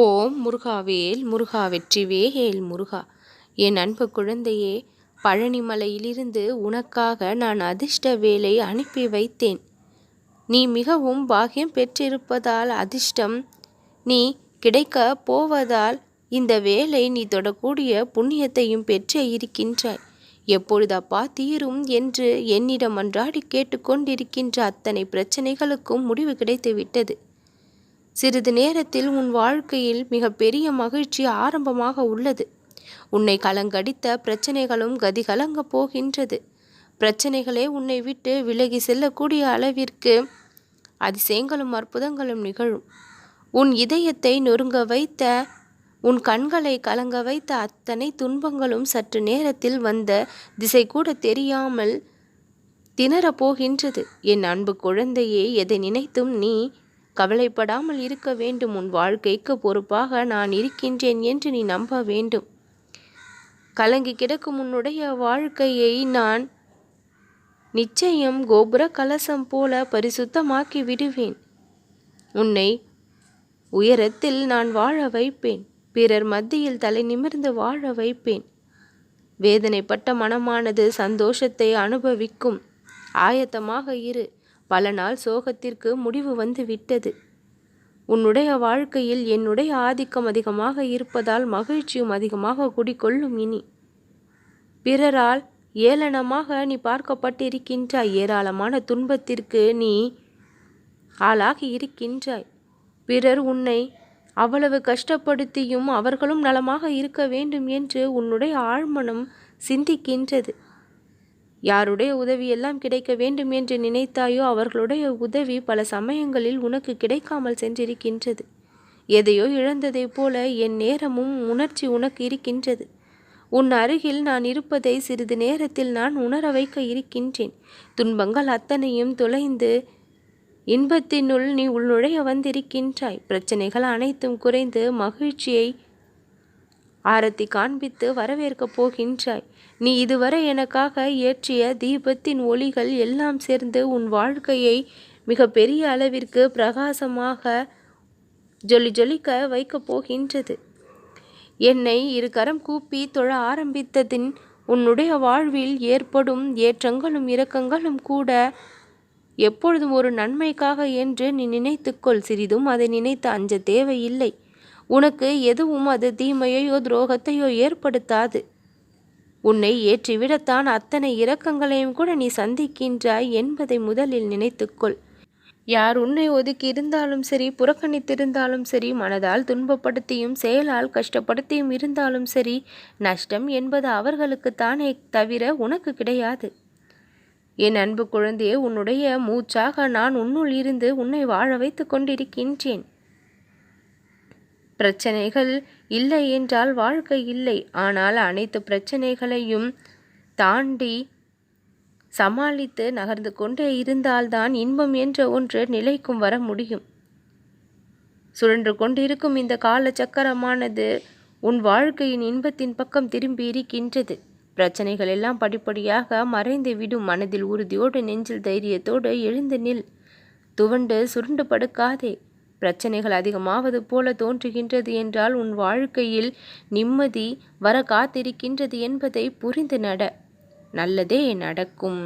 ஓம் முருகாவேல் முருகா வெற்றிவேல் முருகா. என் அன்பு குழந்தையே, பழனிமலையிலிருந்து உனக்காக நான் அதிர்ஷ்ட வேலை அனுப்பி வைத்தேன். நீ மிகவும் பாக்கியம் பெற்றிருப்பதால், அதிர்ஷ்டம் நீ கிடைக்க போவதால் இந்த வேலை நீ தொடக்கூடிய புண்ணியத்தையும் பெற்றே இருக்கின்றாய். எப்பொழுதப்பா தீரும் என்று என்னிடம் அன்றாடி கேட்டுக்கொண்டிருக்கின்ற அத்தனை பிரச்சனைகளுக்கும் முடிவு கிடைத்து விட்டது. சிறிது நேரத்தில் உன் வாழ்க்கையில் மிக பெரிய மகிழ்ச்சி ஆரம்பமாக உள்ளது. உன்னை கலங்கடித்த பிரச்சனைகளும் கதி கலங்கப் போகின்றது. பிரச்சனைகளே உன்னை விட்டு விலகி செல்லக்கூடிய அளவிற்கு அதிசயங்களும் அற்புதங்களும் நிகழும். உன் இதயத்தை நொறுங்க வைத்த, உன் கண்களை கலங்க வைத்த அத்தனை துன்பங்களும் சற்று நேரத்தில் வந்த திசை கூட தெரியாமல் திணறப் போகின்றது. என் அன்பு குழந்தையே, எதை நினைத்தும் நீ கவலைப்படாமல் இருக்க வேண்டும். உன் வாழ்க்கைக்கு பொறுப்பாக நான் இருக்கின்றேன் என்று நீ நம்ப வேண்டும். கலங்கி கிடக்கும் உன்னுடைய வாழ்க்கையை நான் நிச்சயம் கோபுர கலசம் போல பரிசுத்தமாக்கி விடுவேன். உன்னை உயரத்தில் நான் வாழ வைப்பேன். பிறர் மத்தியில் தலை நிமிர்ந்து வாழ வைப்பேன். வேதனைப்பட்ட மனமானது சந்தோஷத்தை அனுபவிக்கும். ஆயத்தமாக இரு. பல நாள் சோகத்திற்கு முடிவு வந்து விட்டது. உன்னுடைய வாழ்க்கையில் என்னுடைய ஆதிக்கம் அதிகமாக இருப்பதால் மகிழ்ச்சியும் அதிகமாக குடிக்கொள்ளும். இனி பிறரால் ஏளனமாக நீ பார்க்கப்பட்டிருக்கின்றாய். ஏராளமான துன்பத்திற்கு நீ ஆளாகி இருக்கின்றாய். பிறர் உன்னை அவ்வளவு கஷ்டப்படுத்தியும் அவர்களும் நலமாக இருக்க வேண்டும் என்று உன்னுடைய ஆழ்மனம் சிந்திக்கின்றது. யாருடைய உதவியெல்லாம் கிடைக்க வேண்டும் என்று நினைத்தாயோ அவர்களுடைய உதவி பல சமயங்களில் உனக்கு கிடைக்காமல் சென்றிருக்கின்றது. எதையோ இழந்ததைப் போல என் நேரமும் உணர்ச்சி உனக்கு இருக்கின்றது. உன் அருகில் நான் இருப்பதை சிறிது நேரத்தில் நான் உணர வைக்க இருக்கின்றேன். துன்பங்கள் அத்தனையும் தொலைந்து இன்பத்தினுள் நீ உள்நுழைய வந்திருக்கின்றாய். பிரச்சனைகள் அனைத்தும் குறைந்து மகிழ்ச்சியை ஆரத்தி காண்பித்து வரவேற்கப் போகின்றாய். நீ இதுவரை எனக்காக ஏற்றிய தீபத்தின் ஒளிகள் எல்லாம் சேர்ந்து உன் வாழ்க்கையை மிக பெரிய அளவிற்கு பிரகாசமாக ஜொலிக்க வைக்கப் போகின்றது. என்னை இரு கரம் கூப்பி தொழ ஆரம்பித்ததின் உன்னுடைய வாழ்வில் ஏற்படும் ஏற்றங்களும் இரக்கங்களும் கூட எப்பொழுதும் ஒரு நன்மைக்காக என்று நீ நினைத்துக்கொள். சிறிதும் அதை நினைத்து அஞ்ச தேவையில்லை. உனக்கு எதுவும் அது தீமையையோ துரோகத்தையோ ஏற்படுத்தாது. உன்னை ஏற்றிவிடத்தான் அத்தனை இரக்கங்களையும் கூட நீ சந்திக்கின்றாய் என்பதை முதலில் நினைத்துக்கொள். யார் உன்னை ஒதுக்கி இருந்தாலும் சரி, புறக்கணித்திருந்தாலும் சரி, மனதால் துன்பப்படுத்தியும் செயலால் கஷ்டப்படுத்தியும் இருந்தாலும் சரி, நஷ்டம் என்பது அவர்களுக்குத்தானே தவிர உனக்கு கிடையாது. என் அன்பு குழந்தையே, உன்னுடைய மூச்சாக நான் உன்னுள் இருந்து உன்னை வாழ வைத்து கொண்டிருக்கின்றேன். பிரச்சனைகள் இல்லை என்றால் வாழ்க்கை இல்லை. ஆனால் அனைத்து பிரச்சனைகளையும் தாண்டி சமாளித்து நகர்ந்து கொண்டே இருந்தால்தான் இன்பம் என்ற ஒன்று நிலைக்கும் வர முடியும். சுழன்று கொண்டிருக்கும் இந்த கால சக்கரமானது உன் வாழ்க்கையின் இன்பத்தின் பக்கம் திரும்பி இருக்கின்றது. பிரச்சனைகள் எல்லாம் படிப்படியாக மறைந்து விடும். மனதில் உறுதியோடு, நெஞ்சில் தைரியத்தோடு எழுந்து நில். துவண்டு சுருண்டு படுக்காதே. பிரச்சனைகள் அதிகமாவது போல தோன்றுகின்றது என்றால் உன் வாழ்க்கையில் நிம்மதி வர காத்திருக்கின்றது என்பதை புரிந்து நட. நல்லதே நடக்கும்.